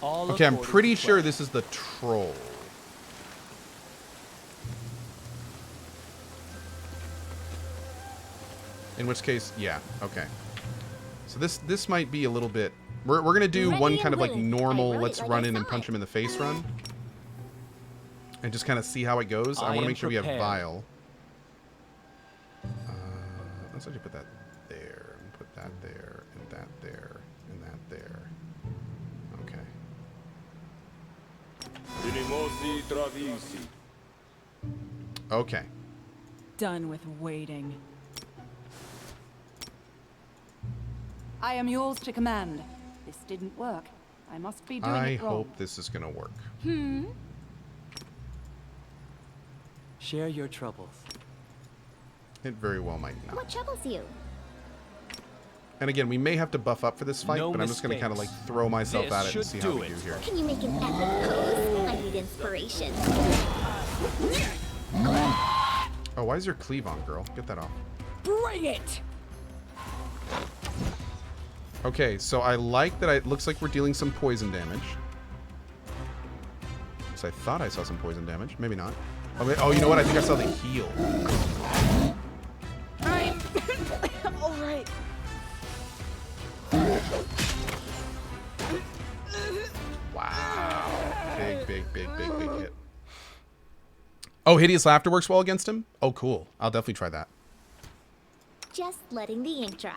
Okay, I'm pretty sure this is the troll. In which case, yeah, okay. So this might be a little bit... We're going to do one kind of like normal, let's run in and punch him in the face run. And just kind of see how it goes. I want to make sure we have Vile. Let's actually put that there, and put that there, and that there, and that there. Okay. Okay. Done with waiting. I am yours to command. This didn't work. I must be doing it wrong. I hope this is going to work. Share your troubles. It very well might not. What troubles you? And again, we may have to buff up for this fight, but I'm just going to kind of like throw myself at it and see how we do here. Can you make an epic pose? I need inspiration. Oh, why is your cleave on, girl? Get that off. Bring it! Okay, so I like that it looks like we're dealing some poison damage. So I thought I saw some poison damage. Maybe not. Oh, you know what? I think I saw the heal. I'm all right. Wow. Big hit. Oh, Hideous Laughter works well against him? Oh, cool. I'll definitely try that. Just letting the ink dry.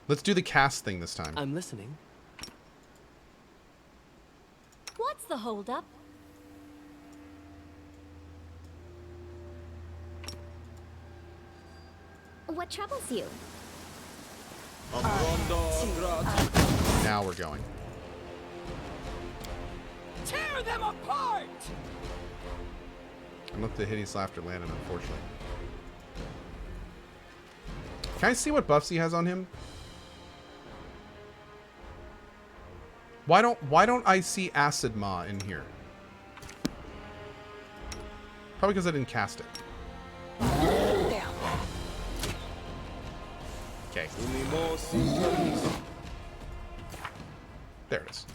Let's do the cast thing this time. I'm listening. What's the holdup? What troubles you? Now we're going. Tear them apart! I'm not the Hideous Laughter landed, unfortunately. Can I see what buffs he has on him? Why don't I see Acid Maw in here? Probably because I didn't cast it. Okay. There it is.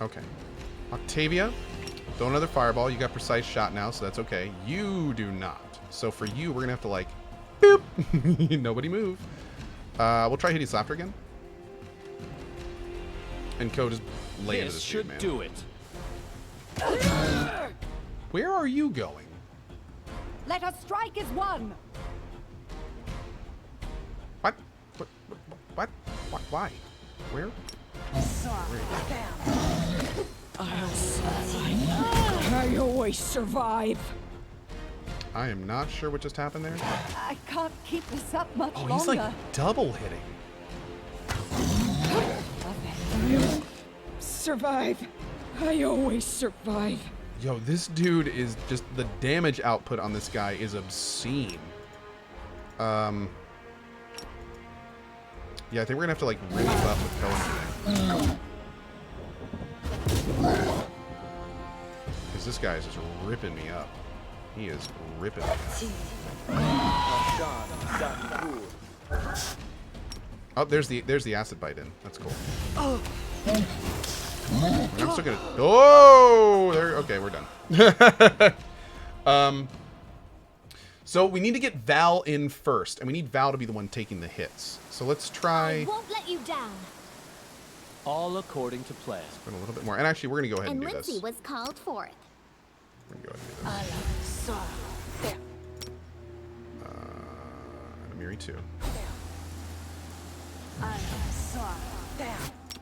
Okay. Octavia, throw another fireball. You got precise shot now, so that's okay. You do not. So for you, we're gonna have to like, boop. Nobody move. We'll try Hideous Laughter again. And Cohh just lay into this dude, man. Do it. Where are you going? Let us strike as one. What? What? Why? Where? I always survive. I am not sure what just happened there. I can't keep this up much longer. Oh, he's like double hitting. Survive. I always survive. Yo, this dude is just, the damage output on this guy is obscene. Yeah, I think we're gonna have to like really buff with Cohen today. Because this guy is just ripping me up. He is ripping me up. Oh, there's the acid bite in. That's cool. I'm still gonna. Oh, there. Okay, we're done. So we need to get Val in first, and we need Val to be the one taking the hits. So let's try. I won't let you down. All according to plan. Spend a little bit more, and actually, we're gonna go ahead and do Lindsay this. was called forth. We're gonna go ahead and do this. And Amiri too.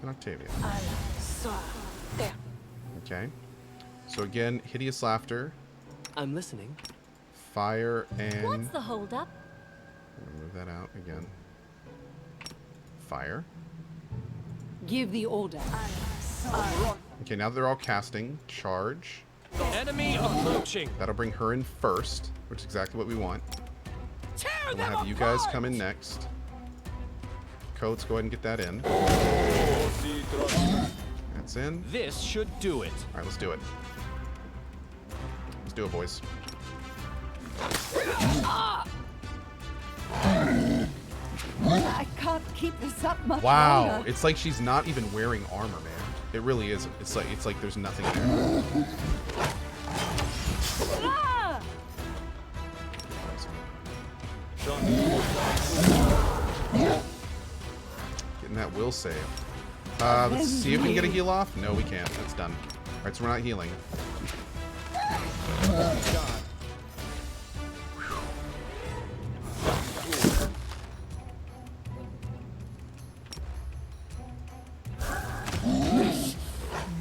And Octavia. Okay. So again, Hideous Laughter. I'm listening. Fire and... What's the holdup? I'm gonna move that out again. Fire. Give the order. Okay, now that they're all casting, charge. Enemy approaching. That'll bring her in first, which is exactly what we want. We'll have you guys come in next. Cohh, let's go ahead and get that in. That's in. This should do it. All right, let's do it. Let's do it, boys. I can't keep this up much Wow, longer. it's like she's not even wearing armor, man. It really isn't. It's like there's nothing there. Ah! Getting that will save. Let's see if we can get a heal off. No, we can't. That's done. All right, so we're not healing.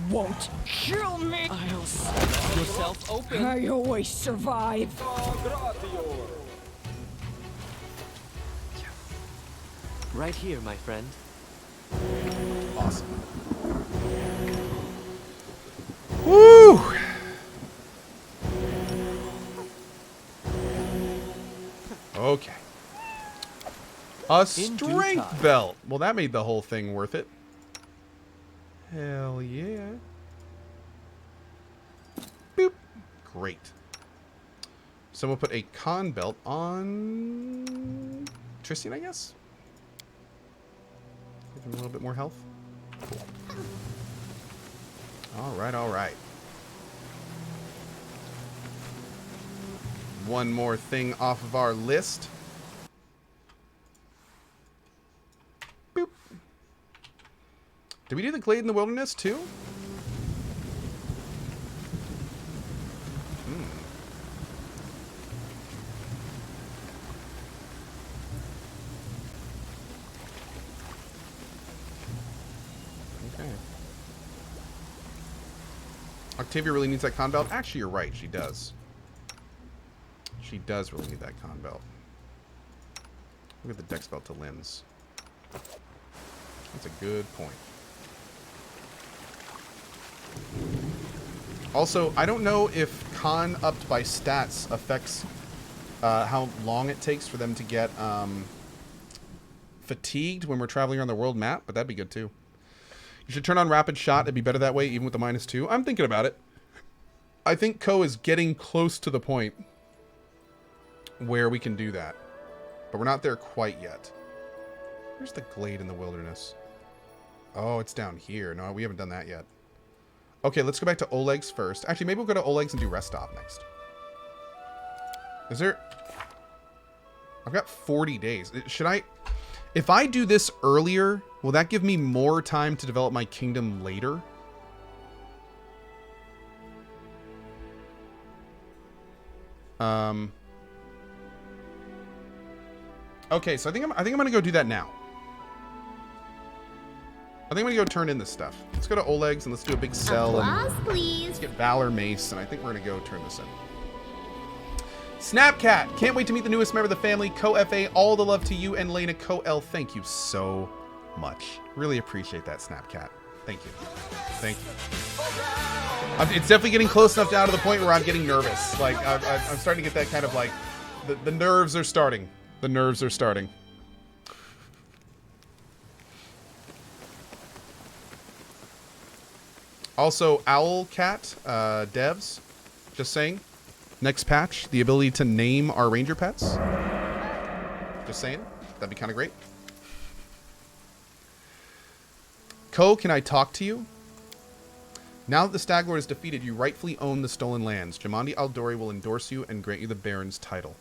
Won't kill me. I'll set yourself open. I always survive. Right here, my friend. Awesome. Woo! Okay. A strength belt. Well, that made the whole thing worth it. Hell yeah. Boop. Great. So we'll put a con belt on Tristan, I guess. Give him a little bit more health. Cool. All right, all right. One more thing off of our list. Boop. Did we do the Glade in the Wilderness too? Okay. Octavia really needs that con belt. Actually, you're right. She does. She does really need that con belt. Look at the dex belt to limbs. That's a good point. Also, I don't know if con upped by stats affects how long it takes for them to get fatigued when we're traveling around the world map, but that'd be good too. You should turn on rapid shot. It'd be better that way, even with the -2. I'm thinking about it. I think Ko is getting close to the point where we can do that, but we're not there quite yet. Where's the Glade in the Wilderness? Oh, it's down here. No, we haven't done that yet. Okay, let's go back to Oleg's first. Actually, maybe we'll go to Oleg's and do rest stop next. Is there... I've got 40 days. Should I... If I do this earlier, will that give me more time to develop my kingdom later? Okay, so I think I'm gonna go do that now. I think I'm gonna go turn in this stuff. Let's go to Oleg's and let's do a big sell. Applause, And please. let's get Valor Mace, and I think we're gonna go turn this in. Snapcat, can't wait to meet the newest member of the family. Co-FA, all the love to you and Lena. Co-L, thank you so much. Really appreciate that, Snapcat. Thank you. Thank you. It's definitely getting close enough down to the point where I'm getting nervous. Like, I'm starting to get that kind of like, the nerves are starting. The nerves are starting. Also, Owlcat, devs, just saying. Next patch, the ability to name our ranger pets. Just saying. That'd be kind of great. Ko, can I talk to you? Now that the Stag Lord is defeated, you rightfully own the stolen lands. Jamandi Aldori will endorse you and grant you the Baron's title.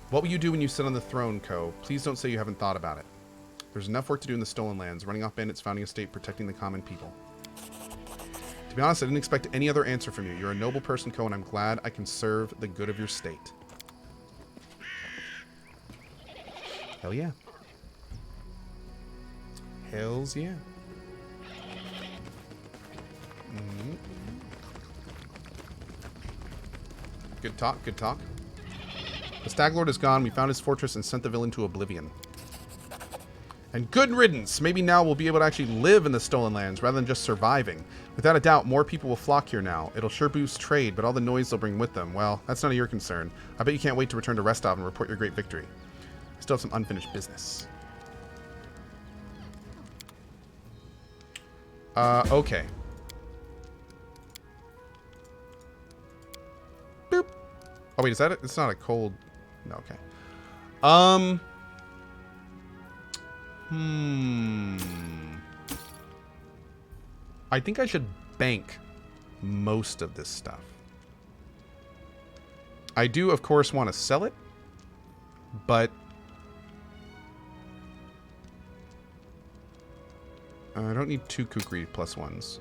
What will you do when you sit on the throne, Ko? Please don't say you haven't thought about it. There's enough work to do in the stolen lands, running off bandits, founding a state, protecting the common people. To be honest, I didn't expect any other answer from you. You're a noble person, Ko, and I'm glad I can serve the good of your state. Hell yeah. Hells yeah. Good talk, good talk. The Stag Lord is gone. We found his fortress and sent the villain to oblivion. And good riddance. Maybe now we'll be able to actually live in the stolen lands rather than just surviving. Without a doubt, more people will flock here now. It'll sure boost trade, but all the noise they'll bring with them, well, that's none of your concern. I bet you can't wait to return to Restov and report your great victory. I still have some unfinished business. Okay. Boop. Oh, wait, is that it? It's not a cold... No, okay. I think I should bank most of this stuff. I do, of course, want to sell it, but I don't need 2 kukri +1s.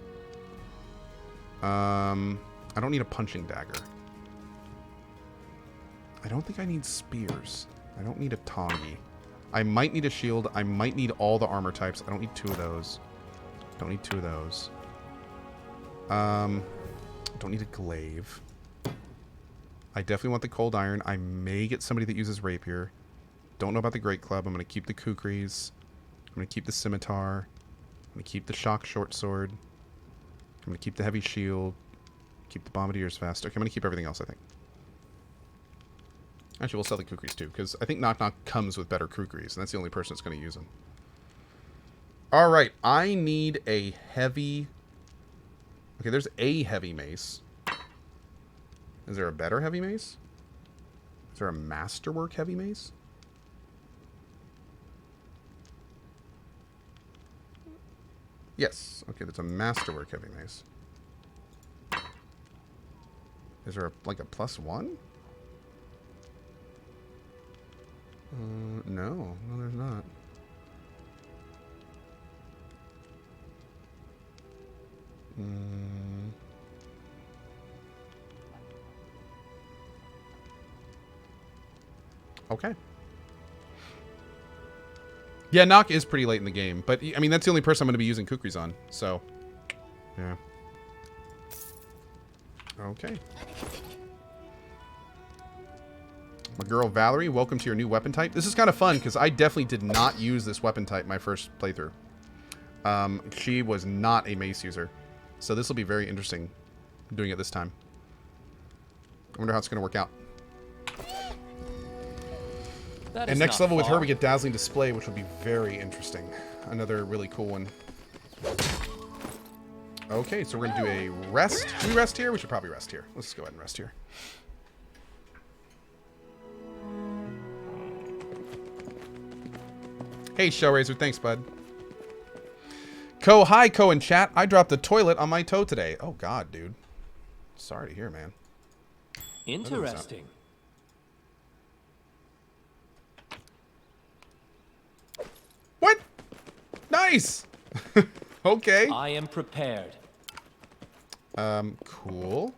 I don't need a punching dagger. I don't think I need spears. I don't need a tongi. I might need a shield. I might need all the armor types. I don't need 2 of those. Don't need 2 of those. Don't need a glaive. I definitely want the cold iron. I may get somebody that uses rapier. Don't know about the great club. I'm going to keep the kukris. I'm going to keep the scimitar. I'm going to keep the shock short sword. I'm going to keep the heavy shield. Keep the bombardier's vest. Okay, I'm going to keep everything else, I think. Actually, we'll sell the kukris too, because I think Knock Knock comes with better kukris, and that's the only person that's going to use them. Alright, I need a heavy... Okay, there's a heavy mace. Is there a better heavy mace? Is there a masterwork heavy mace? Yes. Okay, there's a masterwork heavy mace. Is there like a +1? No, there's not. Okay. Yeah, Nock is pretty late in the game, but I mean that's the only person I'm going to be using kukris on. So, yeah. Okay. My girl Valerie, welcome to your new weapon type. This is kind of fun because I definitely did not use this weapon type my first playthrough. She was not a mace user. So this will be very interesting doing it this time. I wonder how it's going to work out. And next level with her, we get Dazzling Display, which will be very interesting. Another really cool one. Okay, so we're going to do a rest. Should we rest here? We should probably rest here. Let's go ahead and rest here. Hey, Shellraiser. Thanks, bud. Hi, Co in chat. I dropped the toilet on my toe today. Oh, God, dude. Sorry to hear, man. Interesting. What? Nice. Okay. I am prepared. Cool.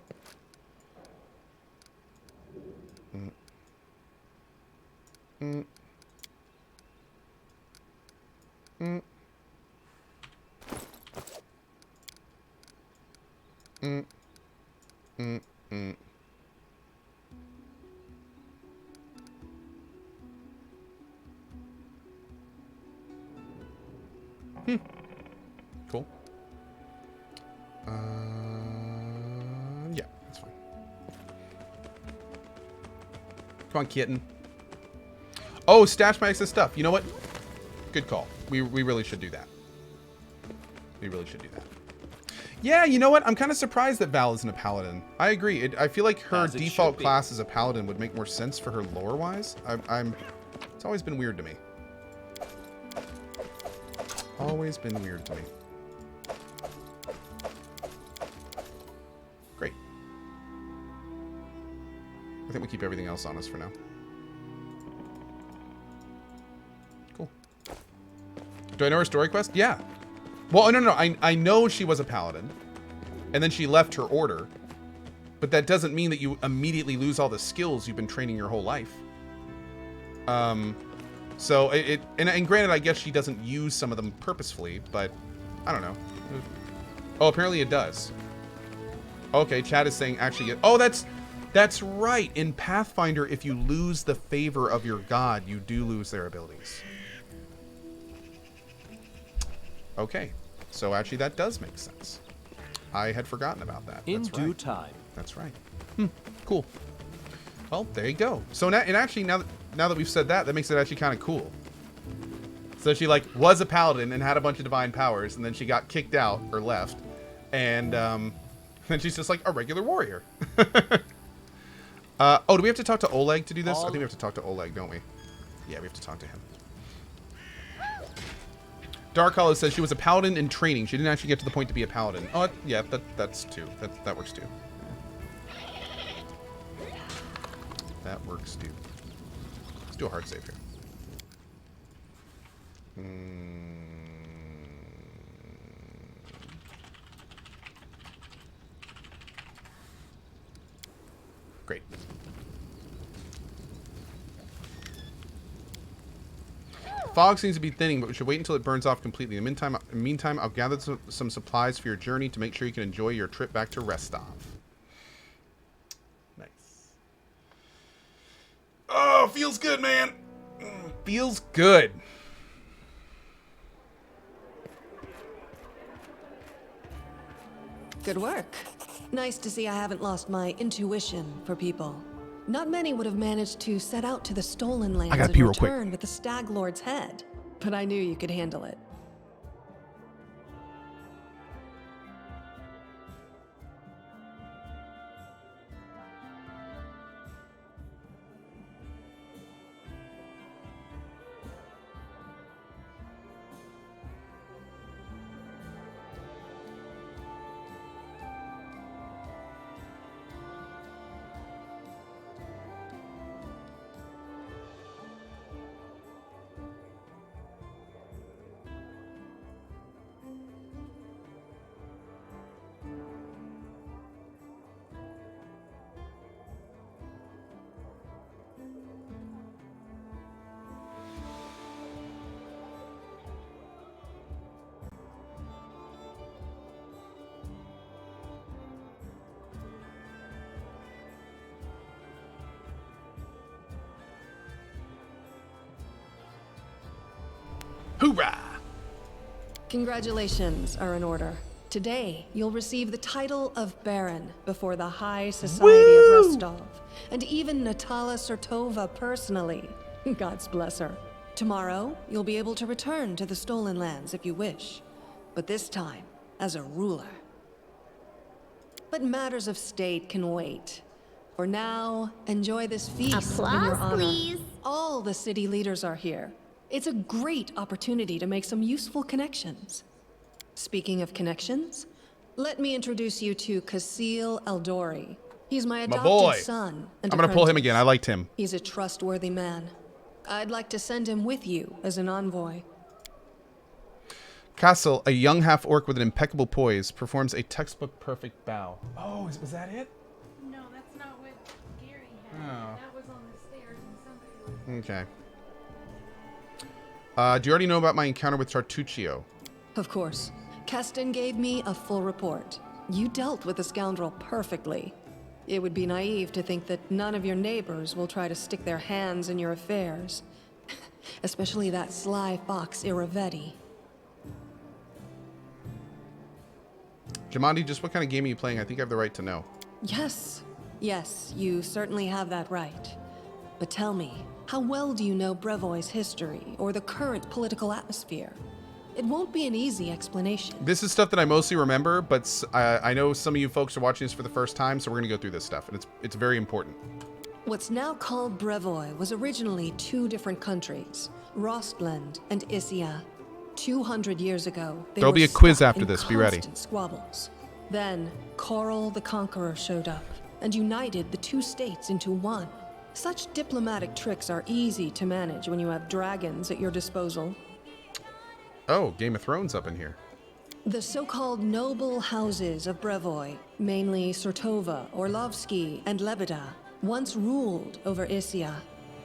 Cool. Yeah, that's fine. Come on, kitten. Oh, stash my excess stuff. You know what? Good call. We really should do that. We really should do that. Yeah, you know what? I'm kind of surprised that Val isn't a paladin. I agree. I feel like her default class as a paladin would make more sense for her lore-wise. It's always been weird to me. Always been weird to me. Great. I think we keep everything else on us for now. Cool. Do I know her story quest? Yeah. Well, no. I know she was a paladin. And then she left her order. But that doesn't mean that you immediately lose all the skills you've been training your whole life. So and granted, I guess she doesn't use some of them purposefully, but I don't know. Oh, apparently it does. Okay, Chad is saying actually. Oh, that's right. In Pathfinder, if you lose the favor of your god, you do lose their abilities. Okay, so actually that does make sense. I had forgotten about that. In due time. That's right. Cool. Well, there you go. So now, and actually now that we've said that, that makes it actually kind of cool. So she like was a paladin and had a bunch of divine powers, and then she got kicked out or left, and then she's just like a regular warrior. Oh, do we have to talk to Oleg to do this? I think we have to talk to Oleg, don't we? Yeah, we have to talk to him. Dark Hollow says she was a paladin in training. She didn't actually get to the point to be a paladin. Oh, yeah, that's too. That works too. That works too. Let's do a hard save here. Great. Fog seems to be thinning, but we should wait until it burns off completely. In the meantime, I'll gather some supplies for your journey to make sure you can enjoy your trip back to Restov. Nice. Oh, feels good, man. Feels good. Good work. Nice to see I haven't lost my intuition for people. Not many would have managed to set out to the Stolen Lands gotta and pee real quick. return with the Stag Lord's head. But I knew you could handle it. Hoorah! Congratulations are in order. Today, you'll receive the title of Baron before the High Society of Rostov, and even Natala Sertova personally. God's bless her. Tomorrow, you'll be able to return to the Stolen Lands if you wish, but this time as a ruler. But matters of state can wait. For now, enjoy this feast in your Applause, honor. please. All the city leaders are here. It's a great opportunity to make some useful connections. Speaking of connections, let me introduce you to Kasil Eldori. He's my boy. adopted son. And I'm gonna pull him apprentice. again. I liked him. He's a trustworthy man. I'd like to send him with you as an envoy. Castle, a young half-orc with an impeccable poise, performs a textbook perfect bow. Oh, was that it? No, that's not what Gary had. Oh. That was on the stairs and somebody was... Okay. Do you already know about my encounter with Tartuccio? Of course. Keston gave me a full report. You dealt with the scoundrel perfectly. It would be naive to think that none of your neighbors will try to stick their hands in your affairs. Especially that sly fox Iravetti. Jamandi, just what kind of game are you playing? I think I have the right to know. Yes. Yes, you certainly have that right. But tell me, how well do you know Brevoy's history or the current political atmosphere? It won't be an easy explanation. This is stuff that I mostly remember, but I know some of you folks are watching this for the first time, so we're going to go through this stuff, and it's very important. What's now called Brevoy was originally two different countries, Rostland and Issia. 200 years ago, they There'll were be a quiz stuck after in this, be ready. constant squabbles. Then, Coral the Conqueror showed up and united the two states into one. Such diplomatic tricks are easy to manage when you have dragons at your disposal. Oh, Game of Thrones up in here. The so-called noble houses of Brevoy, mainly Sertova, Orlovsky, and Lebeda, once ruled over Issia.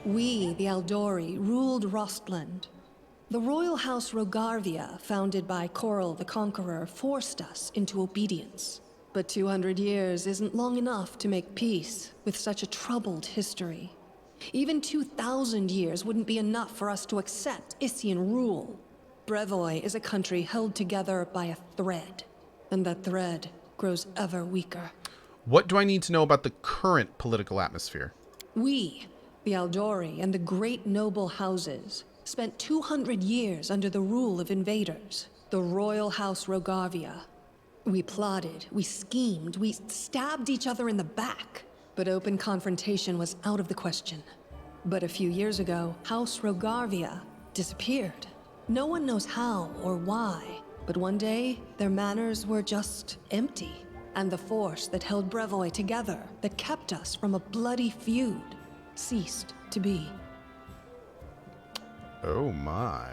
We, the Eldori, ruled Rostland. The royal house Rogarvia, founded by Coral the Conqueror, forced us into obedience. But 200 years isn't long enough to make peace with such a troubled history. Even 2,000 years wouldn't be enough for us to accept Issian rule. Brevoy is a country held together by a thread, and that thread grows ever weaker. What do I need to know about the current political atmosphere? We, the Eldori and the great noble houses, spent 200 years under the rule of invaders, the royal house Rogarvia. We plotted, we schemed, we stabbed each other in the back, but open confrontation was out of the question. But a few years ago, House Rogarvia disappeared. No one knows how or why, but one day, their manors were just empty. And the force that held Brevoy together, that kept us from a bloody feud, ceased to be. Oh my.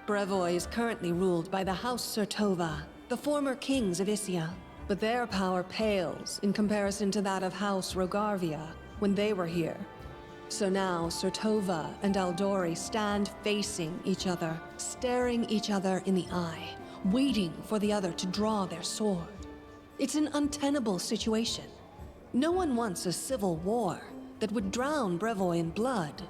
Brevoy is currently ruled by the House Surtova, the former kings of Issia. But their power pales in comparison to that of House Rogarvia when they were here. So now Surtova and Aldori stand facing each other, staring each other in the eye, waiting for the other to draw their sword. It's an untenable situation. No one wants a civil war that would drown Brevoy in blood,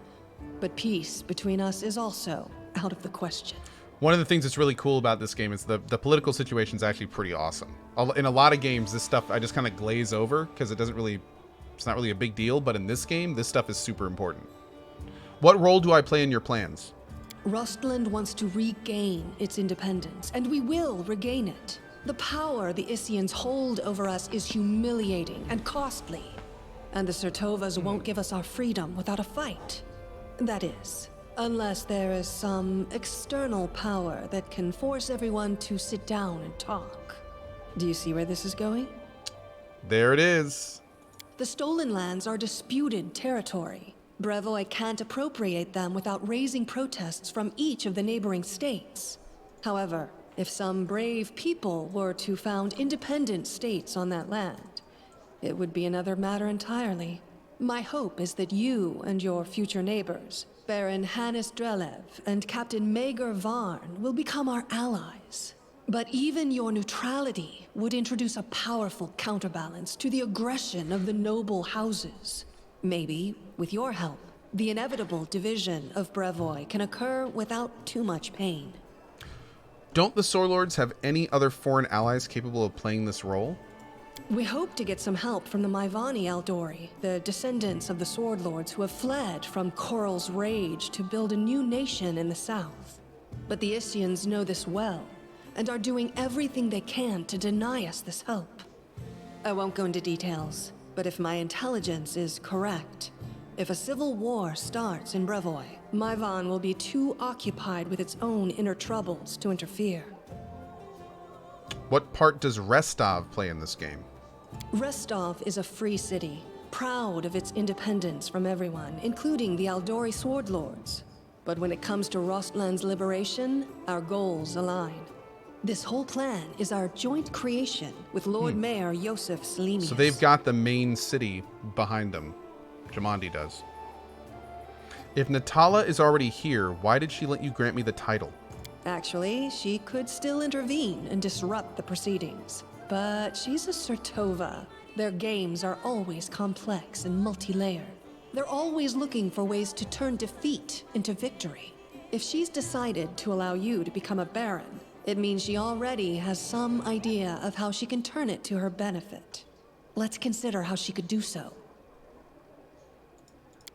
but peace between us is also out of the question. One of the things that's really cool about this game is the political situation is actually pretty awesome. In a lot of games, this stuff I just kind of glaze over because it's not really a big deal, but in this game, this stuff is super important. What role do I play in your plans? Rustland wants to regain its independence, and we will regain it. The power the Issians hold over us is humiliating and costly, and the Surtovas won't give us our freedom without a fight. That is, unless there is some external power that can force everyone to sit down and talk. Do you see where this is going? There it is. The stolen lands are disputed territory. Brevoy can't appropriate them without raising protests from each of the neighboring states. However, if some brave people were to found independent states on that land, it would be another matter entirely. My hope is that you and your future neighbors, Baron Hannes Drelev and Captain Maegor Varn, will become our allies. But even your neutrality would introduce a powerful counterbalance to the aggression of the noble houses. Maybe, with your help, the inevitable division of Brevoy can occur without too much pain. Don't the Swordlords have any other foreign allies capable of playing this role? We hope to get some help from the Maivani Aldori, the descendants of the Swordlords who have fled from Coral's rage to build a new nation in the south. But the Issians know this well, and are doing everything they can to deny us this help. I won't go into details, but if my intelligence is correct, if a civil war starts in Brevoy, Maivan will be too occupied with its own inner troubles to interfere. What part does Restov play in this game? Restov is a free city, proud of its independence from everyone, including the Aldori Swordlords. But when it comes to Rostland's liberation, our goals align. This whole plan is our joint creation with Lord Mayor Yosef Selimius. So they've got the main city behind them. Jamandi does. If Natala is already here, why did she let you grant me the title? Actually, she could still intervene and disrupt the proceedings. But she's a Surtova. Their games are always complex and multi-layered. They're always looking for ways to turn defeat into victory. If she's decided to allow you to become a baron, it means she already has some idea of how she can turn it to her benefit. Let's consider how she could do so.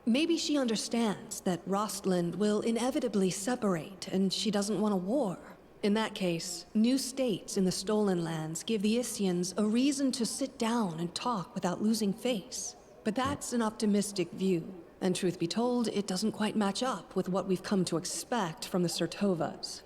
Maybe she understands that Rostland will inevitably separate, and she doesn't want a war. In that case, new states in the Stolen Lands give the Issians a reason to sit down and talk without losing face. But that's an optimistic view, and truth be told, it doesn't quite match up with what we've come to expect from the Surtovas.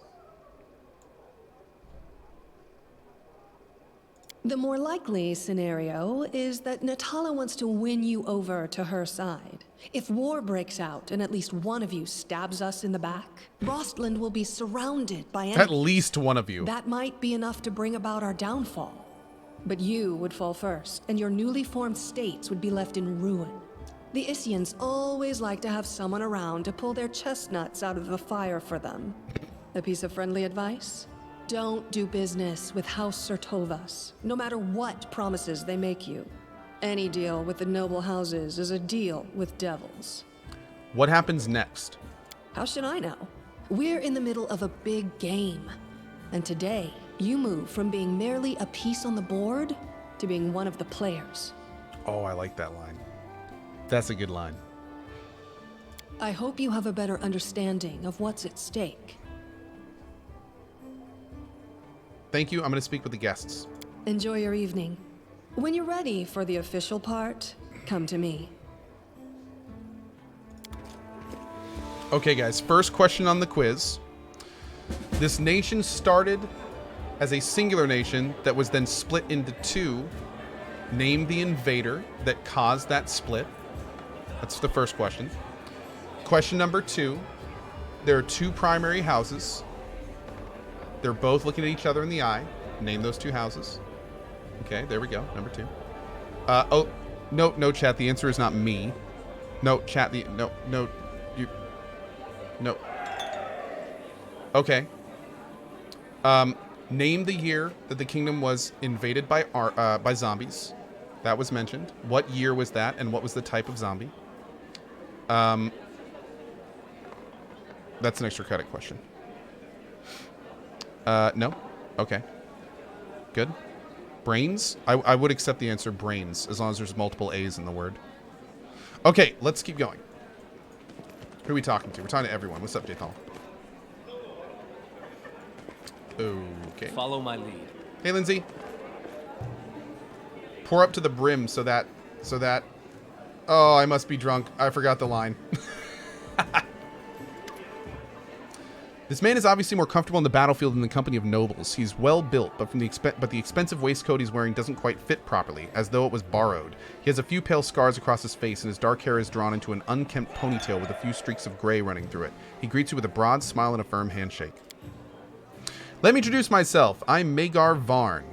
The more likely scenario is that Natala wants to win you over to her side. If war breaks out and at least one of you stabs us in the back, Rostland will be surrounded by enemies. At least one of you. That might be enough to bring about our downfall. But you would fall first, and your newly formed states would be left in ruin. The Issians always like to have someone around to pull their chestnuts out of the fire for them. A piece of friendly advice? Don't do business with House Surtovas, no matter what promises they make you. Any deal with the noble houses is a deal with devils. What happens next? How should I know? We're in the middle of a big game. And today, you move from being merely a piece on the board to being one of the players. Oh, I like that line. That's a good line. I hope you have a better understanding of what's at stake. Thank you. I'm going to speak with the guests. Enjoy your evening. When you're ready for the official part, come to me. Okay, guys. First question on the quiz. This nation started as a singular nation that was then split into two. Name the invader that caused that split. That's the first question. Question number 2. There are 2 primary houses. They're both looking at each other in the eye. Name those 2 houses. Okay, there we go. Number 2. Oh, no, chat. The answer is not me. No, chat. No, you. No. Okay. Name the year that the kingdom was invaded by zombies. That was mentioned. What year was that, and what was the type of zombie? That's an extra credit question. No? Okay. Good. Brains? I would accept the answer brains, as long as there's multiple A's in the word. Okay, let's keep going. Who are we talking to? We're talking to everyone. What's up, J-Thal? Okay. Follow my lead. Hey, Lindsay. Pour up to the brim so that... Oh, I must be drunk. I forgot the line. This man is obviously more comfortable in the battlefield in the company of nobles. He's well built, but the expensive waistcoat he's wearing doesn't quite fit properly, as though it was borrowed. He has a few pale scars across his face, and his dark hair is drawn into an unkempt ponytail with a few streaks of gray running through it. He greets you with a broad smile and a firm handshake. Let me introduce myself. I'm Magar Varn,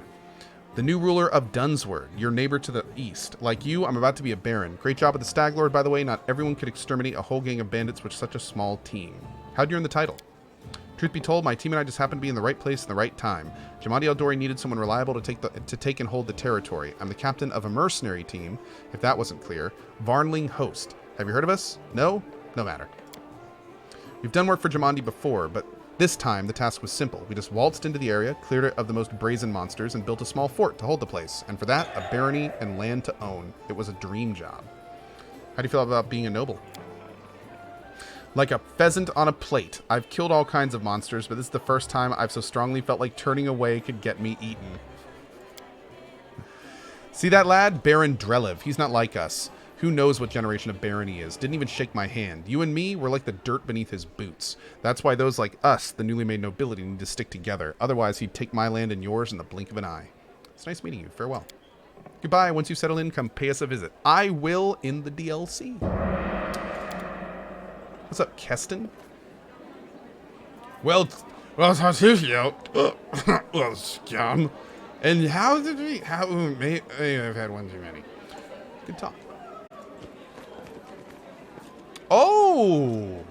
the new ruler of Dunsword, your neighbor to the east. Like you, I'm about to be a baron. Great job with the Stag Lord, by the way. Not everyone could exterminate a whole gang of bandits with such a small team. How'd you earn the title? Truth be told, my team and I just happened to be in the right place at the right time. Jamadi Eldori needed someone reliable to take and hold the territory. I'm the captain of a mercenary team, if that wasn't clear. Varnling Host. Have you heard of us? No? No matter. We've done work for Jamandi before, but this time the task was simple. We just waltzed into the area, cleared it of the most brazen monsters, and built a small fort to hold the place. And for that, a barony and land to own. It was a dream job. How do you feel about being a noble? Like a pheasant on a plate. I've killed all kinds of monsters, but this is the first time I've so strongly felt like turning away could get me eaten. See that lad? Baron Drelev. He's not like us. Who knows what generation of baron he is? Didn't even shake my hand. You and me were like the dirt beneath his boots. That's why those like us, the newly made nobility, need to stick together. Otherwise, he'd take my land and yours in the blink of an eye. It's nice meeting you. Farewell. Goodbye. Once you settle in, come pay us a visit. I will in the DLC. What's up, Keston? Well, Tartufio. Well, scum. And how did we... I've had one too many. Good talk. Oh!